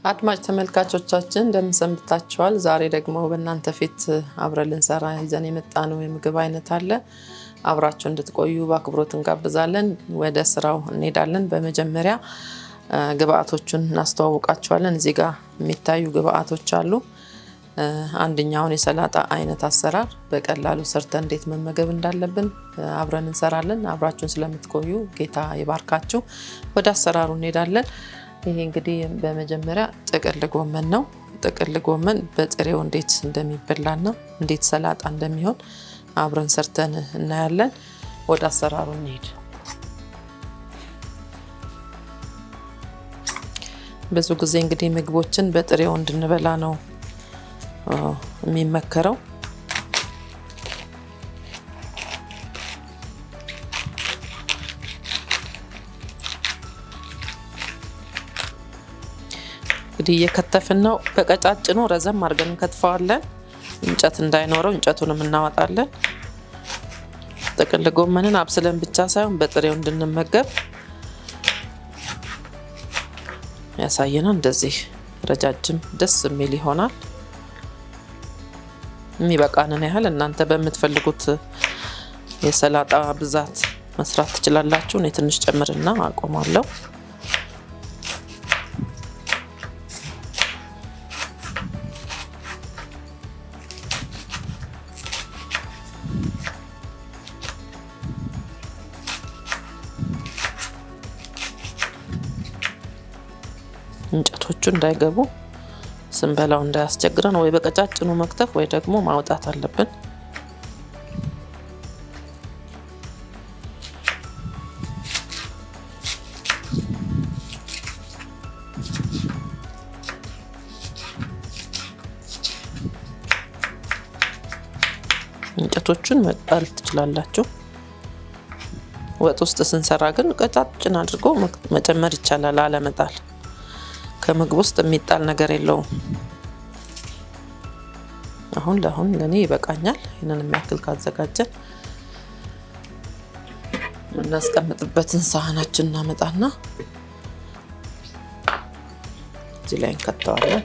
አድማጭ ተመልካቾቻችን እንደምን ሰንብታችኋል? ዛሬ ደግሞ በእናንተ ፊት አብረን ልንሰራ ይዘን የመጣነው የምግብ አይነት አለ። አብራችሁ እንድትቆዩ በአክብሮት እንጋብዛለን። ወደ ስራው እንሄዳለን። በመጀመሪያ ግብአቶቹን እናስተዋውቃችኋለን። እዚህ ጋር የሚታዩ ግብአቶች አሉ። አንደኛውን የሰላጣ አይነት አሰራር በቀላሉ ሰርተን እንዴት መመገብ እንዳለብን አብረን እንሰራለን። አብራችሁን ስለምትቆዩ ጌታ ይባርካችሁ። ወደ አሰራሩ እንሄዳለን። ይሄ እንግዲህ በመጀመሪያ ጥቅል ጎመን ነው። ጥቅል ጎመን በጥሬው እንዴት እንደሚበላና እንዴት ሰላጣ እንደሚሆን አብረን ሰርተን እናያለን። ወደ አሰራሩ እንሄድ። ብዙ ጊዜ እንግዲህ ምግቦችን በጥሬው እንድንበላ ነው የሚመከረው። እንግዲህ የከተፍን ነው። በቀጫጭኑ ረዘም አድርገን እንከትፈዋለን። እንጨት እንዳይኖረው እንጨቱንም እናወጣለን። ጥቅል ጎመንን አብስለን ብቻ ሳይሆን በጥሬው እንድንመገብ ያሳየናል። እንደዚህ ረጃጅም ደስ የሚል ይሆናል። የሚበቃንን ያህል እናንተ በምትፈልጉት የሰላጣ ብዛት መስራት ትችላላችሁ። እኔ ትንሽ ጨምርና አቆማለሁ። እንጨቶቹ እንዳይገቡ ስንበላው እንዳያስቸግረን ወይ በቀጫጭኑ መክተፍ ወይ ደግሞ ማውጣት አለብን። እንጨቶቹን መጣል ትችላላችሁ። ወጥ ውስጥ ስንሰራ ግን ቀጫጭን አድርጎ መጨመር ይቻላል፣ አለመጣል። ከምግብ ውስጥ የሚጣል ነገር የለውም። አሁን ለኔ ይበቃኛል። ይሄንን የሚያክል ካዘጋጀን እናስቀምጥበትን ሳህናችን እናመጣና እዚህ ላይ እንከተዋለን።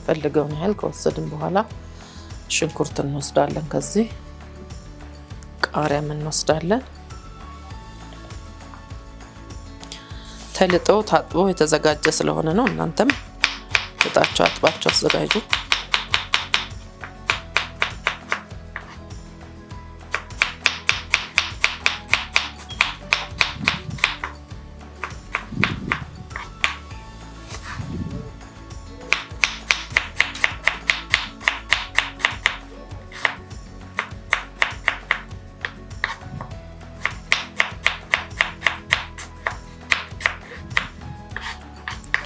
ፈልገውን ያህል ከወሰድን በኋላ ሽንኩርት እንወስዳለን። ከዚህ ቃሪያም እንወስዳለን። ተልጦ ታጥቦ የተዘጋጀ ስለሆነ ነው። እናንተም ልጣችሁ አጥባችሁ አዘጋጁ።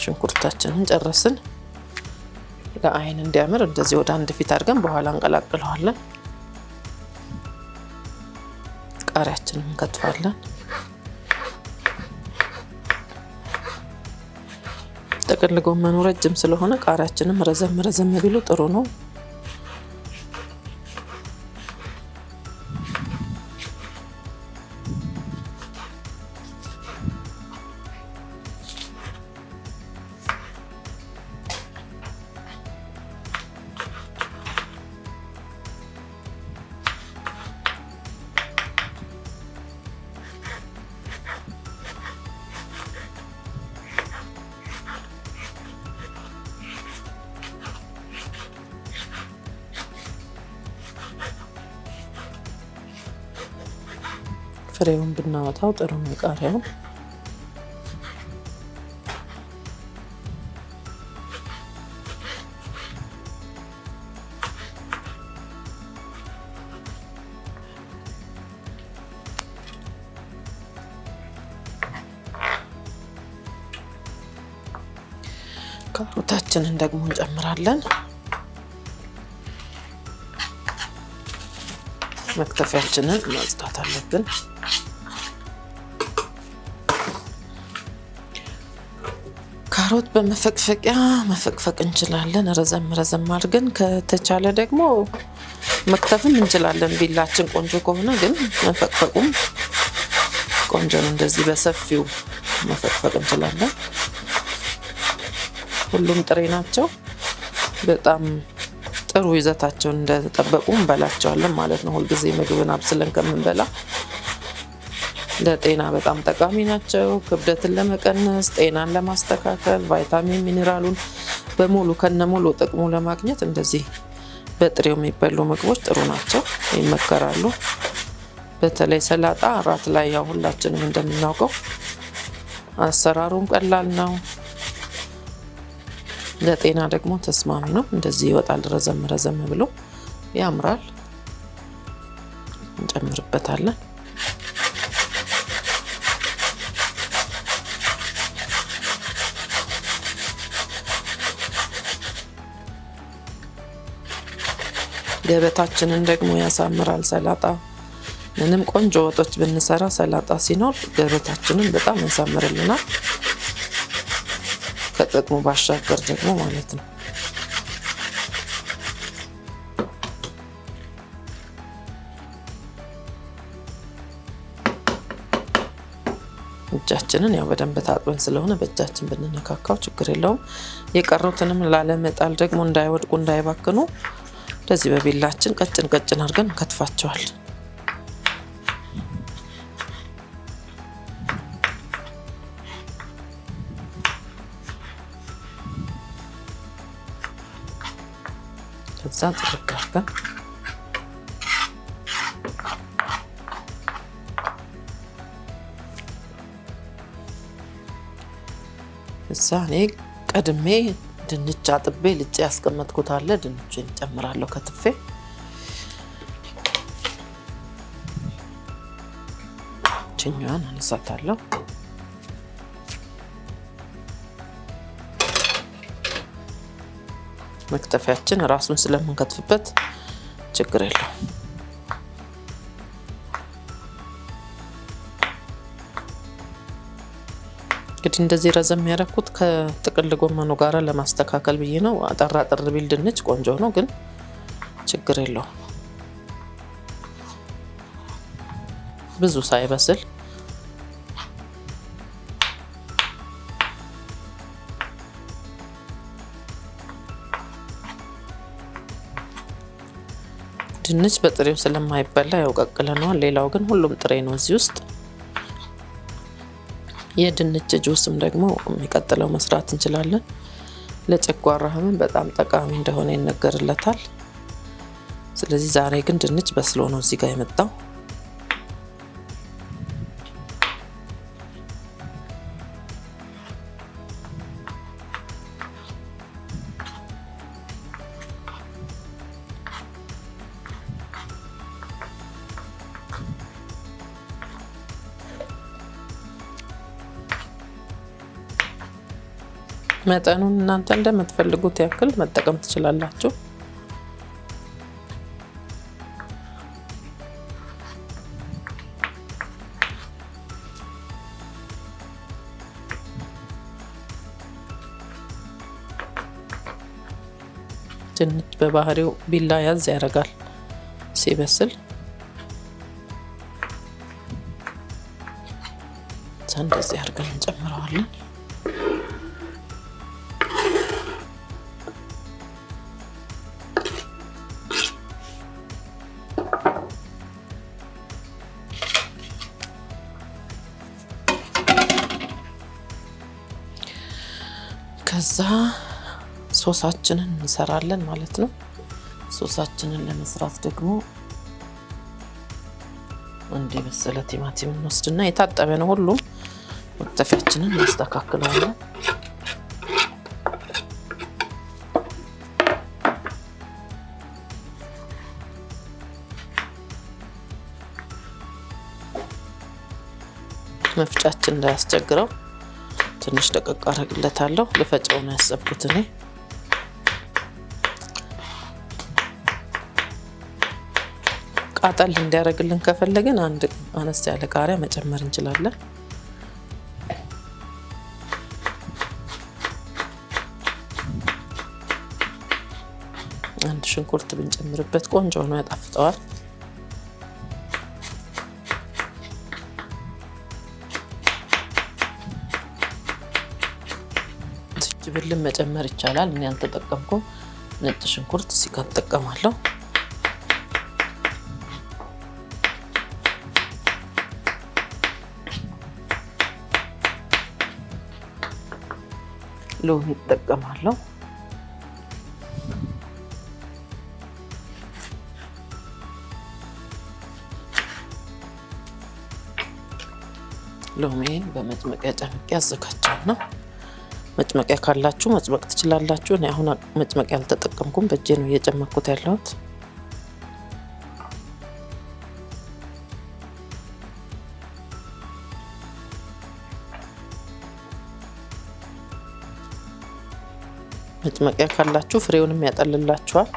ሽንኩርታችንን ጨረስን። ለአይን እንዲያምር እንደዚህ ወደ አንድ ፊት አድርገን በኋላ እንቀላቅለዋለን። ቃሪያችንን እንከትፋለን። ጥቅል ጎመኑ ረጅም ስለሆነ ቃሪያችንም ረዘም ቢሉ ጥሩ ነው። ፍሬውን ብናወጣው ጥሩ ነው። ቃሪያው ካሮታችንን ደግሞ እንጨምራለን። መክተፊያችንን ማጽዳት አለብን። ካሮት በመፈቅፈቂያ መፈቅፈቅ እንችላለን። ረዘም አድርገን ከተቻለ ደግሞ መክተፍም እንችላለን። ቢላችን ቆንጆ ከሆነ ግን መፈቅፈቁም ቆንጆ ነው። እንደዚህ በሰፊው መፈቅፈቅ እንችላለን። ሁሉም ጥሬ ናቸው። በጣም ጥሩ ይዘታቸውን እንደተጠበቁ እንበላቸዋለን ማለት ነው። ሁልጊዜ ምግብን አብስለን ከምንበላ ለጤና በጣም ጠቃሚ ናቸው። ክብደትን ለመቀነስ፣ ጤናን ለማስተካከል፣ ቫይታሚን ሚኒራሉን በሙሉ ከነሙሉ ጥቅሙ ለማግኘት እንደዚህ በጥሬው የሚበሉ ምግቦች ጥሩ ናቸው፣ ይመከራሉ። በተለይ ሰላጣ እራት ላይ ያው ሁላችንም እንደምናውቀው አሰራሩም ቀላል ነው። ለጤና ደግሞ ተስማሚ ነው። እንደዚህ ይወጣል ረዘም ብሎ ያምራል። እንጨምርበታለን። ገበታችንን ደግሞ ያሳምራል ሰላጣ። ምንም ቆንጆ ወጦች ብንሰራ ሰላጣ ሲኖር ገበታችንን በጣም ያሳምርልናል። ከጥቅሙ ባሻገር ደግሞ ማለት ነው። እጃችንን ያው በደንብ ታጥበን ስለሆነ በእጃችን ብንነካካው ችግር የለውም። የቀሩትንም ላለመጣል ደግሞ እንዳይወድቁ እንዳይባክኑ እንደዚህ በቢላችን ቀጭን አድርገን እንከትፋቸዋል። ከዛ ጥርግ አድርገን እዛ እኔ ቀድሜ ድንች አጥቤ ልጬ ያስቀመጥኩት አለ። ድንቹን ጨምራለሁ ከትፌ። ችኛዋን አነሳታለሁ። መክተፊያችን ራሱን ስለምንከትፍበት ችግር የለውም። እንግዲህ እንደዚህ ረዘም ያደረኩት ከጥቅል ጎመኑ ጋር ለማስተካከል ብዬ ነው። አጠር ቢል ድንች ቆንጆ ነው፣ ግን ችግር የለውም ብዙ ሳይበስል። ድንች በጥሬው ስለማይበላ ያው ቀቅለነዋል። ሌላው ግን ሁሉም ጥሬ ነው እዚህ ውስጥ። የድንች ጁስም ደግሞ የሚቀጥለው መስራት እንችላለን። ለጨጓራ ህመም በጣም ጠቃሚ እንደሆነ ይነገርለታል። ስለዚህ ዛሬ ግን ድንች በስሎ ነው እዚህ ጋር የመጣው። መጠኑን እናንተ እንደምትፈልጉት ያክል መጠቀም ትችላላችሁ። ድንች በባህሪው ቢላ ያዝ ያደርጋል ሲበስል። እንደዚህ አድርገን እንጨምረዋለን። ከዛ ሶሳችንን እንሰራለን ማለት ነው። ሶሳችንን ለመስራት ደግሞ እንዲህ በሰለ ቲማቲም እንወስድና የታጠበ ነው ሁሉም መክተፊያችንን እናስተካክለዋለን። መፍጫችን እንዳያስቸግረው ትንሽ ደቀቅ አደርግለታለሁ። ልፈጨው ነው ያሰብኩት እኔ። ቃጠል እንዲያደርግልን ከፈለግን አንድ አነስ ያለ ቃሪያ መጨመር እንችላለን። አንድ ሽንኩርት ብንጨምርበት ቆንጆ ነው፣ ያጣፍጠዋል። ዝንጅብልም መጨመር ይቻላል። እኔ አልተጠቀምኩም። ነጭ ሽንኩርት ሲጋ ተጠቀማለሁ። ሎሚ ተጠቀማለሁ። ሎሚን በመጭመቂያ ጨምቄ አዘጋጃለሁ። መጭመቂያ ካላችሁ መጭመቅ ትችላላችሁ። እኔ አሁን መጭመቂያ አልተጠቀምኩም፣ በእጄ ነው እየጨመቅኩት ያለሁት። መጭመቂያ ካላችሁ ፍሬውንም ያጠልላችኋል።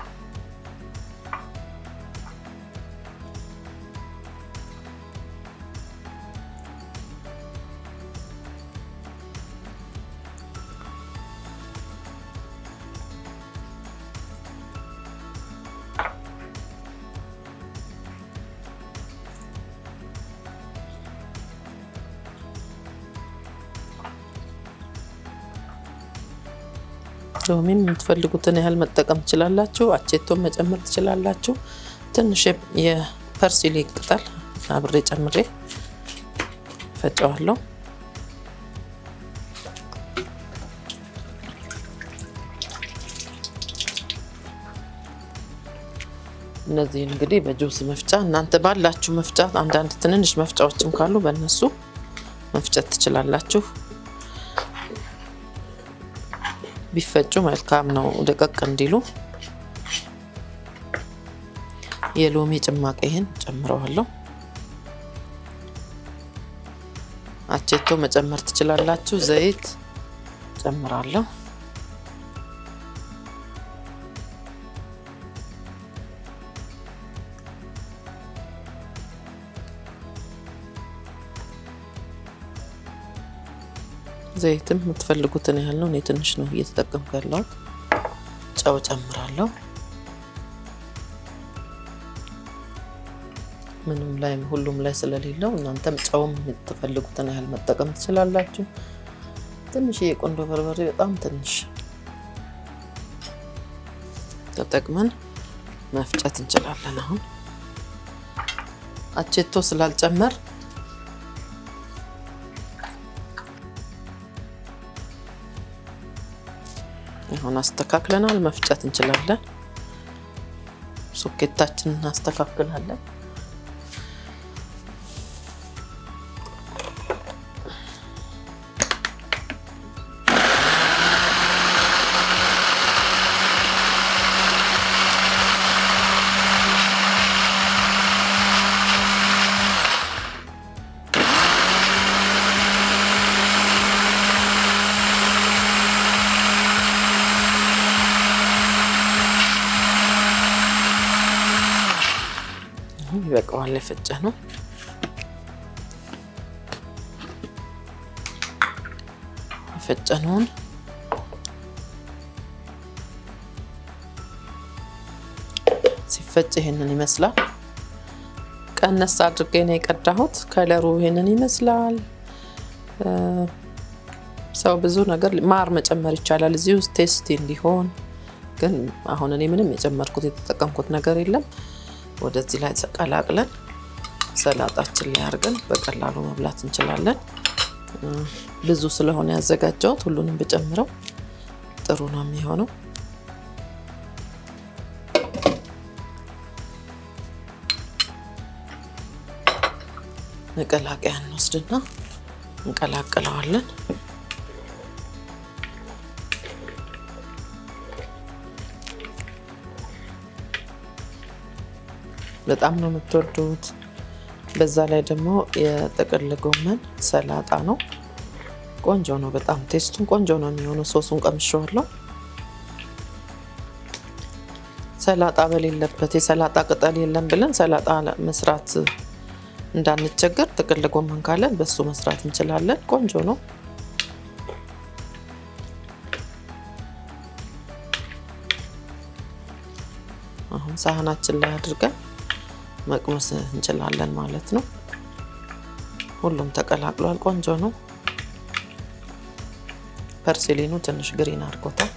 ሎሚም የምትፈልጉትን ያህል መጠቀም ትችላላችሁ። አቼቶም መጨመር ትችላላችሁ። ትንሽ የፐርሲሊ ቅጠል አብሬ ጨምሬ ፈጨዋለሁ። እነዚህ እንግዲህ በጁስ መፍጫ እናንተ ባላችሁ መፍጫ፣ አንዳንድ ትንንሽ መፍጫዎችም ካሉ በእነሱ መፍጨት ትችላላችሁ። ቢፈጩ መልካም ነው፣ ደቀቅ እንዲሉ። የሎሚ ጭማቂን ጨምረዋለሁ። አቼቶ መጨመር ትችላላችሁ። ዘይት ጨምራለሁ። ዘይትም የምትፈልጉትን ያህል ነው። እኔ ትንሽ ነው እየተጠቀምኩ ያለሁት። ጨው ጨምራለሁ። ምንም ላይ ሁሉም ላይ ስለሌለው እናንተም ጨውም የምትፈልጉትን ያህል መጠቀም ትችላላችሁ። ትንሽ የቆንጆ በርበሬ በጣም ትንሽ ተጠቅመን መፍጨት እንችላለን። አሁን አቼቶ ስላልጨመር አሁን አስተካክለናል፣ መፍጨት እንችላለን። ሶኬታችንን እናስተካክላለን። ይበቃዋል። የፈጨ ነው። የፈጨነውን ሲፈጭ ይሄንን ይመስላል። ቀነስ አድርጌ ነው የቀዳሁት። ከለሩ ይሄንን ይመስላል። ሰው ብዙ ነገር ማር መጨመር ይቻላል እዚህ ውስጥ ቴስቲ እንዲሆን፣ ግን አሁን እኔ ምንም የጨመርኩት የተጠቀምኩት ነገር የለም። ወደዚህ ላይ ተቀላቅለን ሰላጣችን ላይ አድርገን በቀላሉ መብላት እንችላለን። ብዙ ስለሆነ ያዘጋጀሁት ሁሉንም ብጨምረው ጥሩ ነው የሚሆነው። መቀላቀያ እንወስድና እንቀላቅለዋለን። በጣም ነው የምትወዱት። በዛ ላይ ደግሞ የጥቅል ጎመን ሰላጣ ነው። ቆንጆ ነው በጣም ቴስቱን ቆንጆ ነው የሚሆነው። ሶሱን ቀምሼዋለሁ። ሰላጣ በሌለበት የሰላጣ ቅጠል የለም ብለን ሰላጣ መስራት እንዳንቸገር ጥቅል ጎመን ካለን በሱ መስራት እንችላለን። ቆንጆ ነው። አሁን ሳህናችን ላይ አድርገን መቅመስ እንችላለን ማለት ነው። ሁሉም ተቀላቅሏል። ቆንጆ ነው። ፐርሲሊኑ ትንሽ ግሪን አድርጎታል።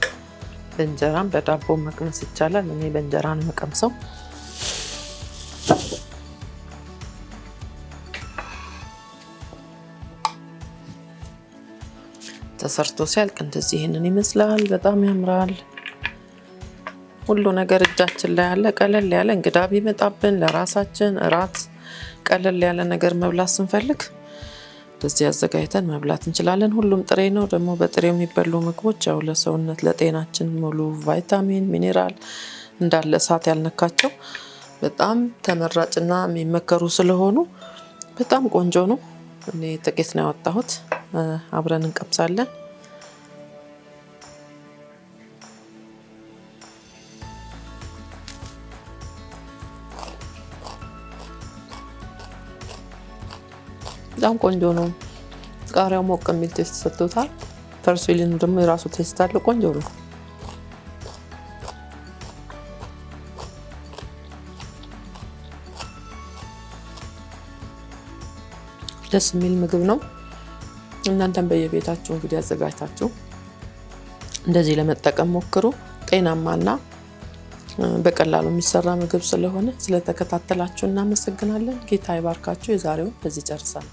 በእንጀራም በዳቦ መቅመስ ይቻላል። እኔ በእንጀራ ነው መቀምሰው። ተሰርቶ ሲያልቅ እንደዚህ ይሄንን ይመስላል። በጣም ያምራል። ሁሉ ነገር እጃችን ላይ ያለ ቀለል ያለ እንግዳ ቢመጣብን ለራሳችን እራት ቀለል ያለ ነገር መብላት ስንፈልግ እንደዚህ አዘጋጅተን መብላት እንችላለን። ሁሉም ጥሬ ነው። ደግሞ በጥሬው የሚበሉ ምግቦች ያው ለሰውነት ለጤናችን ሙሉ ቫይታሚን ሚኔራል እንዳለ እሳት ያልነካቸው በጣም ተመራጭና የሚመከሩ ስለሆኑ በጣም ቆንጆ ነው። እኔ ጥቂት ነው ያወጣሁት። አብረን እንቀምሳለን። በጣም ቆንጆ ነው። ቃሪያው ሞቅ የሚል ቴስት ሰጥቶታል። ፐርሲሊኑ ደግሞ የራሱ ቴስት አለ። ቆንጆ ነው። ደስ የሚል ምግብ ነው። እናንተም በየቤታችሁ እንግዲህ አዘጋጅታችሁ እንደዚህ ለመጠቀም ሞክሩ። ጤናማና በቀላሉ የሚሰራ ምግብ ስለሆነ ስለተከታተላችሁ እናመሰግናለን። ጌታ ይባርካችሁ። የዛሬውን በዚህ ጨርሰናል።